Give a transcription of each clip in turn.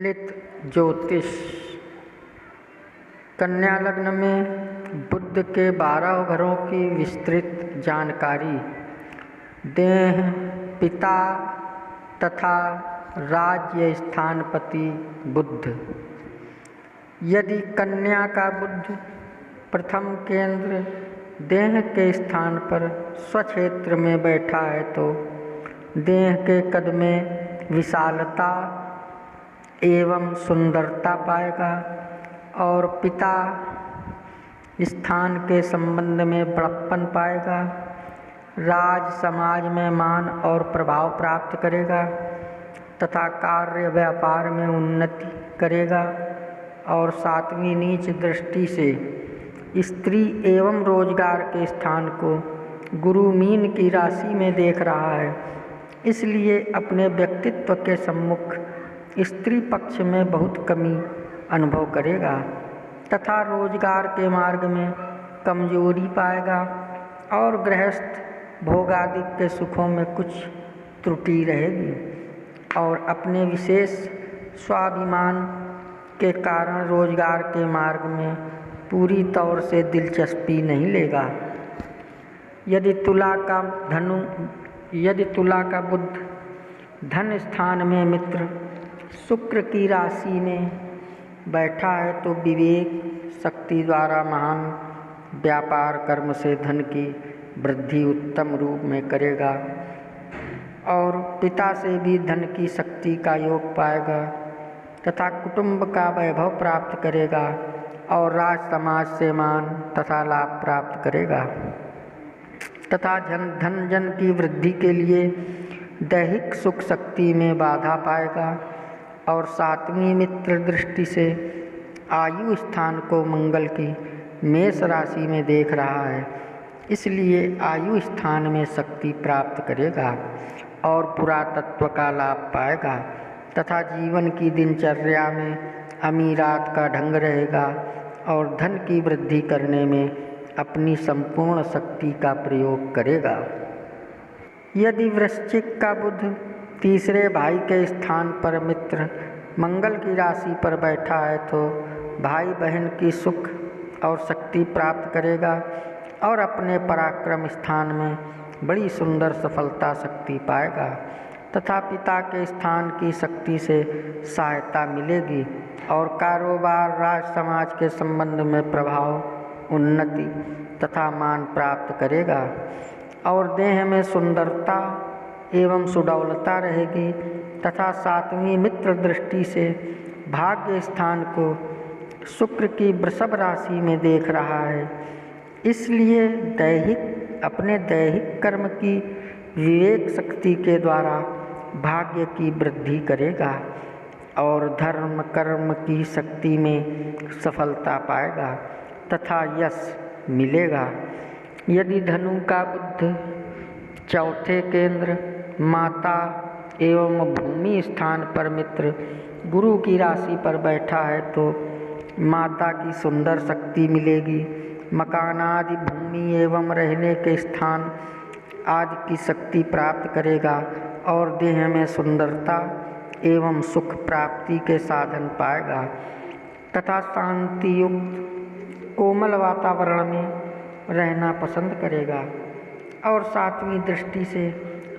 लित ज्योतिष। कन्या लग्न में बुध के 12 घरों की विस्तृत जानकारी। देह, पिता तथा राज्य स्थानपति बुध। यदि कन्या का बुध प्रथम केंद्र देह के स्थान पर स्वक्षेत्र में बैठा है तो देह के कद में विशालता एवं सुंदरता पाएगा और पिता स्थान के संबंध में बड़प्पन पाएगा। राज समाज में मान और प्रभाव प्राप्त करेगा तथा कार्य व्यापार में उन्नति करेगा। और 7वीं नीच दृष्टि से स्त्री एवं रोजगार के स्थान को गुरु मीन की राशि में देख रहा है, इसलिए अपने व्यक्तित्व के सम्मुख स्त्री पक्ष में बहुत कमी अनुभव करेगा तथा रोजगार के मार्ग में कमजोरी पाएगा और गृहस्थ भोगादि के सुखों में कुछ त्रुटि रहेगी और अपने विशेष स्वाभिमान के कारण रोजगार के मार्ग में पूरी तौर से दिलचस्पी नहीं लेगा। यदि तुला का बुध धन स्थान में मित्र शुक्र की राशि में बैठा है तो विवेक शक्ति द्वारा महान व्यापार कर्म से धन की वृद्धि उत्तम रूप में करेगा और पिता से भी धन की शक्ति का योग पाएगा तथा कुटुंब का वैभव प्राप्त करेगा और राज समाज से मान तथा लाभ प्राप्त करेगा तथा धन जन की वृद्धि के लिए दैहिक सुख शक्ति में बाधा पाएगा। और 7वीं मित्र दृष्टि से आयु स्थान को मंगल की मेष राशि में देख रहा है, इसलिए आयु स्थान में शक्ति प्राप्त करेगा और पुरातत्व का लाभ पाएगा तथा जीवन की दिनचर्या में अमीरात का ढंग रहेगा और धन की वृद्धि करने में अपनी संपूर्ण शक्ति का प्रयोग करेगा। यदि वृश्चिक का बुध तीसरे भाई के स्थान पर मित्र मंगल की राशि पर बैठा है तो भाई बहन की सुख और शक्ति प्राप्त करेगा और अपने पराक्रम स्थान में बड़ी सुंदर सफलता शक्ति पाएगा तथा पिता के स्थान की शक्ति से सहायता मिलेगी और कारोबार राज समाज के संबंध में प्रभाव उन्नति तथा मान प्राप्त करेगा और देह में सुंदरता एवं सुडौलता रहेगी तथा 7वीं मित्र दृष्टि से भाग्य स्थान को शुक्र की वृषभ राशि में देख रहा है, इसलिए अपने दैहिक कर्म की विवेक शक्ति के द्वारा भाग्य की वृद्धि करेगा और धर्म कर्म की शक्ति में सफलता पाएगा तथा यश मिलेगा। यदि धनु का बुध चौथे केंद्र माता एवं भूमि स्थान पर मित्र गुरु की राशि पर बैठा है तो माता की सुंदर शक्ति मिलेगी। मकान आदि भूमि एवं रहने के स्थान आदि की शक्ति प्राप्त करेगा और देह में सुंदरता एवं सुख प्राप्ति के साधन पाएगा तथा शांति युक्त कोमल वातावरण में रहना पसंद करेगा। और 7वीं दृष्टि से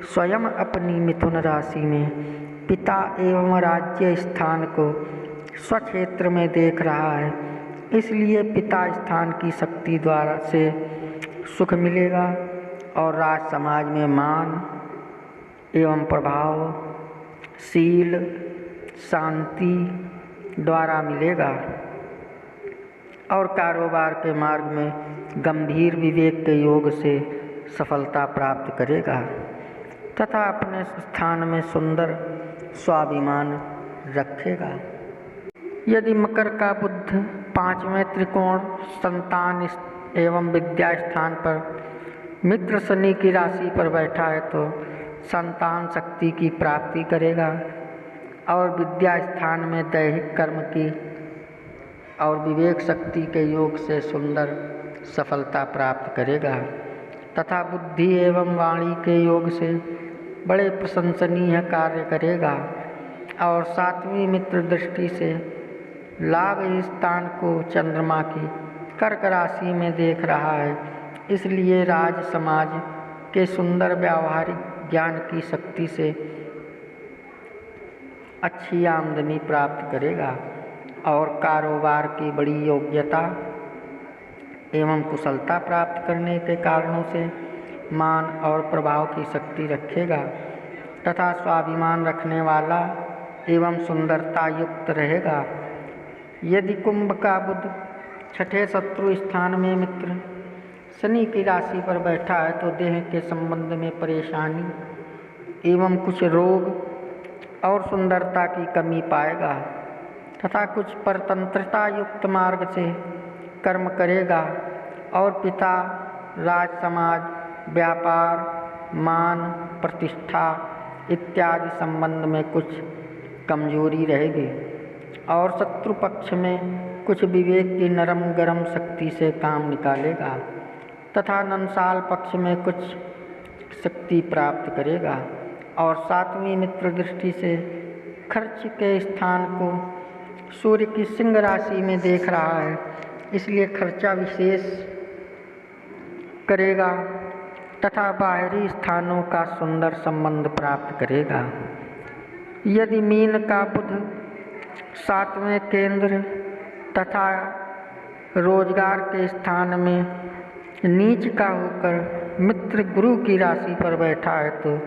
स्वयं अपनी मिथुन राशि में पिता एवं राज्य स्थान को स्वक्षेत्र में देख रहा है, इसलिए पिता स्थान की शक्ति द्वारा से सुख मिलेगा और राज समाज में मान एवं प्रभाव शील शांति द्वारा मिलेगा और कारोबार के मार्ग में गंभीर विवेक के योग से सफलता प्राप्त करेगा तथा अपने स्थान में सुंदर स्वाभिमान रखेगा। यदि मकर का बुध 5वें त्रिकोण संतान एवं विद्या स्थान पर मित्र शनि की राशि पर बैठा है तो संतान शक्ति की प्राप्ति करेगा और विद्या स्थान में दैहिक कर्म की और विवेक शक्ति के योग से सुंदर सफलता प्राप्त करेगा तथा बुद्धि एवं वाणी के योग से बड़े प्रशंसनीय कार्य करेगा और सातवीं मित्र दृष्टि से लाभ स्थान को चंद्रमा की कर्क राशि में देख रहा है, इसलिए राज समाज के सुंदर व्यावहारिक ज्ञान की शक्ति से अच्छी आमदनी प्राप्त करेगा और कारोबार की बड़ी योग्यता एवं कुशलता प्राप्त करने के कारणों से मान और प्रभाव की शक्ति रखेगा तथा स्वाभिमान रखने वाला एवं सुंदरता युक्त रहेगा। यदि कुंभ का बुध छठे शत्रु स्थान में मित्र शनि की राशि पर बैठा है तो देह के संबंध में परेशानी एवं कुछ रोग और सुंदरता की कमी पाएगा तथा कुछ परतंत्रता युक्त मार्ग से कर्म करेगा और पिता, राज समाज, व्यापार, मान, प्रतिष्ठा इत्यादि संबंध में कुछ कमजोरी रहेगी और शत्रु पक्ष में कुछ विवेक की नरम गरम शक्ति से काम निकालेगा तथा नंसाल पक्ष में कुछ शक्ति प्राप्त करेगा। और सातवीं मित्र दृष्टि से खर्च के स्थान को सूर्य की सिंह राशि में देख रहा है, इसलिए खर्चा विशेष करेगा तथा बाहरी स्थानों का सुंदर संबंध प्राप्त करेगा। यदि मीन का बुध सातवें केंद्र तथा रोजगार के स्थान में नीच का होकर मित्र गुरु की राशि पर बैठा है तो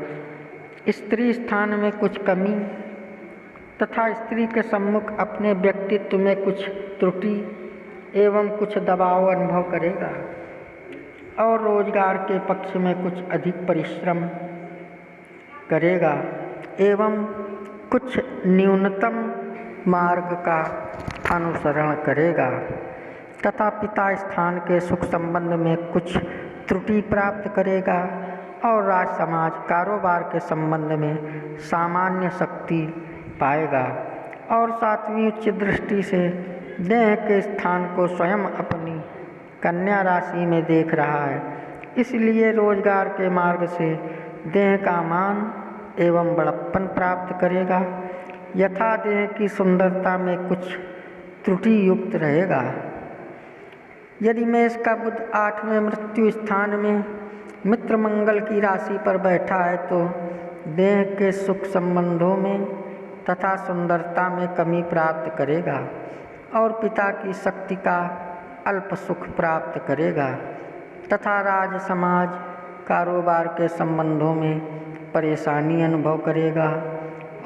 स्त्री स्थान में कुछ कमी तथा स्त्री के सम्मुख अपने व्यक्तित्व में कुछ त्रुटि एवं कुछ दबाव अनुभव करेगा और रोजगार के पक्ष में कुछ अधिक परिश्रम करेगा एवं कुछ न्यूनतम मार्ग का अनुसरण करेगा तथा पिता स्थान के सुख संबंध में कुछ त्रुटि प्राप्त करेगा और राज समाज कारोबार के संबंध में सामान्य शक्ति पाएगा। और सातवीं उच्च दृष्टि से देह के स्थान को स्वयं अपनी कन्या राशि में देख रहा है, इसलिए रोजगार के मार्ग से देह का मान एवं बड़प्पन प्राप्त करेगा यथा देह की सुंदरता में कुछ त्रुटि युक्त रहेगा। यदि मेष का बुध आठवें मृत्यु स्थान में मित्र मंगल की राशि पर बैठा है तो देह के सुख संबंधों में तथा सुंदरता में कमी प्राप्त करेगा और पिता की शक्ति का अल्प सुख प्राप्त करेगा तथा राज समाज कारोबार के संबंधों में परेशानी अनुभव करेगा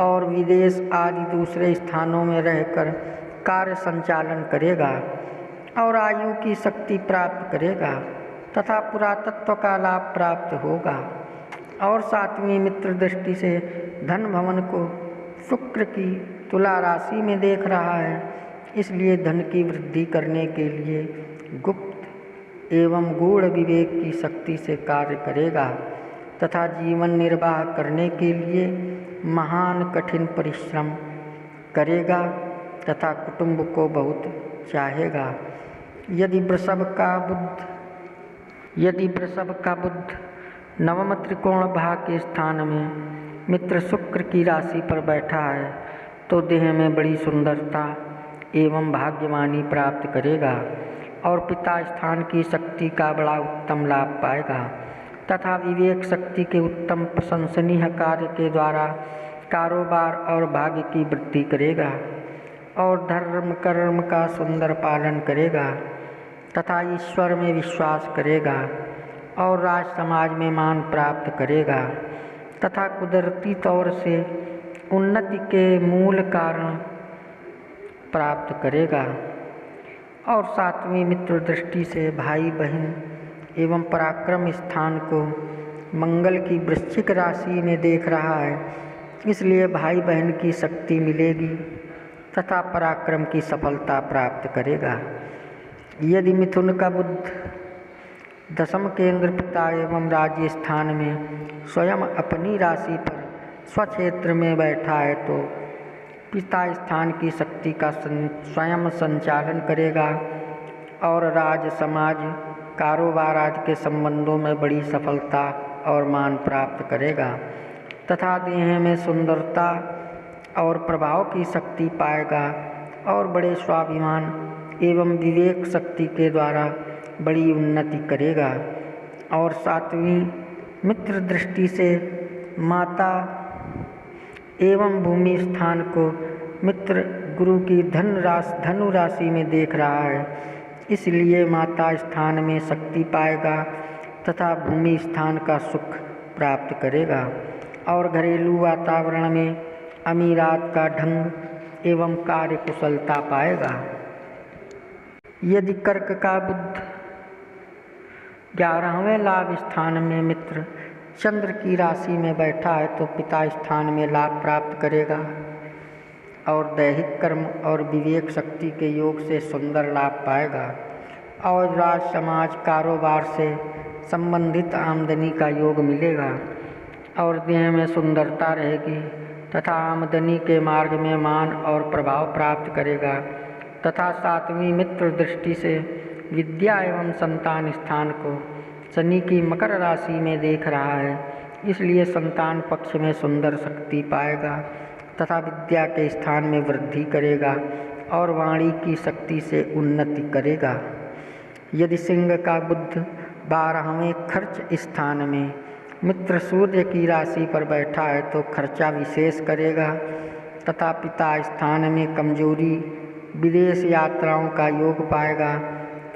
और विदेश आदि दूसरे स्थानों में रहकर कार्य संचालन करेगा और आयु की शक्ति प्राप्त करेगा तथा पुरातत्व का लाभ प्राप्त होगा। और सातवीं मित्र दृष्टि से धन भवन को शुक्र की तुला राशि में देख रहा है, इसलिए धन की वृद्धि करने के लिए गुप्त एवं गूढ़ विवेक की शक्ति से कार्य करेगा तथा जीवन निर्वाह करने के लिए महान कठिन परिश्रम करेगा तथा कुटुंब को बहुत चाहेगा। यदि वृषभ का बुध नवम त्रिकोण भाग के स्थान में मित्र शुक्र की राशि पर बैठा है तो देह में बड़ी सुंदरता एवं भाग्यवानी प्राप्त करेगा और पिता स्थान की शक्ति का बड़ा उत्तम लाभ पाएगा तथा विवेक शक्ति के उत्तम प्रशंसनीय कार्य के द्वारा कारोबार और भाग्य की वृद्धि करेगा और धर्म कर्म का सुंदर पालन करेगा तथा ईश्वर में विश्वास करेगा और राज समाज में मान प्राप्त करेगा तथा कुदरती तौर से उन्नति के मूल कारण प्राप्त करेगा। और सातवीं मित्र दृष्टि से भाई बहन एवं पराक्रम स्थान को मंगल की वृश्चिक राशि में देख रहा है, इसलिए भाई बहन की शक्ति मिलेगी तथा पराक्रम की सफलता प्राप्त करेगा। यदि मिथुन का बुध दशम केंद्र पिता एवं राज्य स्थान में स्वयं अपनी राशि पर स्वक्षेत्र में बैठा है तो पिता स्थान की शक्ति का स्वयं संचालन करेगा और राज समाज कारोबार आदि के संबंधों में बड़ी सफलता और मान प्राप्त करेगा तथा देह में सुंदरता और प्रभाव की शक्ति पाएगा और बड़े स्वाभिमान एवं विवेक शक्ति के द्वारा बड़ी उन्नति करेगा। और 7वीं मित्र दृष्टि से माता एवं भूमि स्थान को मित्र गुरु की धनु राशि में देख रहा है, इसलिए माता स्थान में शक्ति पाएगा तथा भूमि स्थान का सुख प्राप्त करेगा और घरेलू वातावरण में अमीरात का ढंग एवं कार्य कुशलता पाएगा। यदि कर्क का बुध 11वें लाभ स्थान में मित्र चंद्र की राशि में बैठा है तो पिता स्थान में लाभ प्राप्त करेगा और दैहिक कर्म और विवेक शक्ति के योग से सुंदर लाभ पाएगा और राज समाज कारोबार से संबंधित आमदनी का योग मिलेगा और देह में सुंदरता रहेगी तथा आमदनी के मार्ग में मान और प्रभाव प्राप्त करेगा तथा 7वीं मित्र दृष्टि से विद्या एवं संतान स्थान को शनि की मकर राशि में देख रहा है, इसलिए संतान पक्ष में सुंदर शक्ति पाएगा तथा विद्या के स्थान में वृद्धि करेगा और वाणी की शक्ति से उन्नति करेगा। यदि सिंह का बुध 12वें खर्च स्थान में मित्र सूर्य की राशि पर बैठा है तो खर्चा विशेष करेगा तथा पिता स्थान में कमजोरी, विदेश यात्राओं का योग पाएगा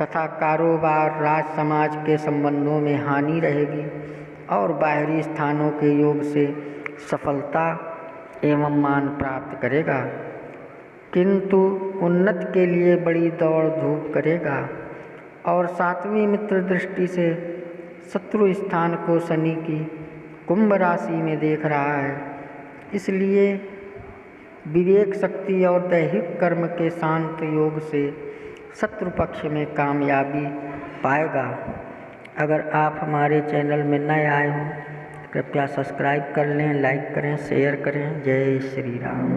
तथा कारोबार राज समाज के संबंधों में हानि रहेगी और बाहरी स्थानों के योग से सफलता एवं मान प्राप्त करेगा, किंतु उन्नति के लिए बड़ी दौड़ धूप करेगा। और 7वीं मित्र दृष्टि से शत्रु स्थान को शनि की कुंभ राशि में देख रहा है, इसलिए विवेक शक्ति और दैहिक कर्म के शांत योग से शत्रु पक्ष में कामयाबी पाएगा। अगर आप हमारे चैनल में नए आए हों कृपया सब्सक्राइब कर लें, लाइक करें, शेयर करें। जय श्री राम।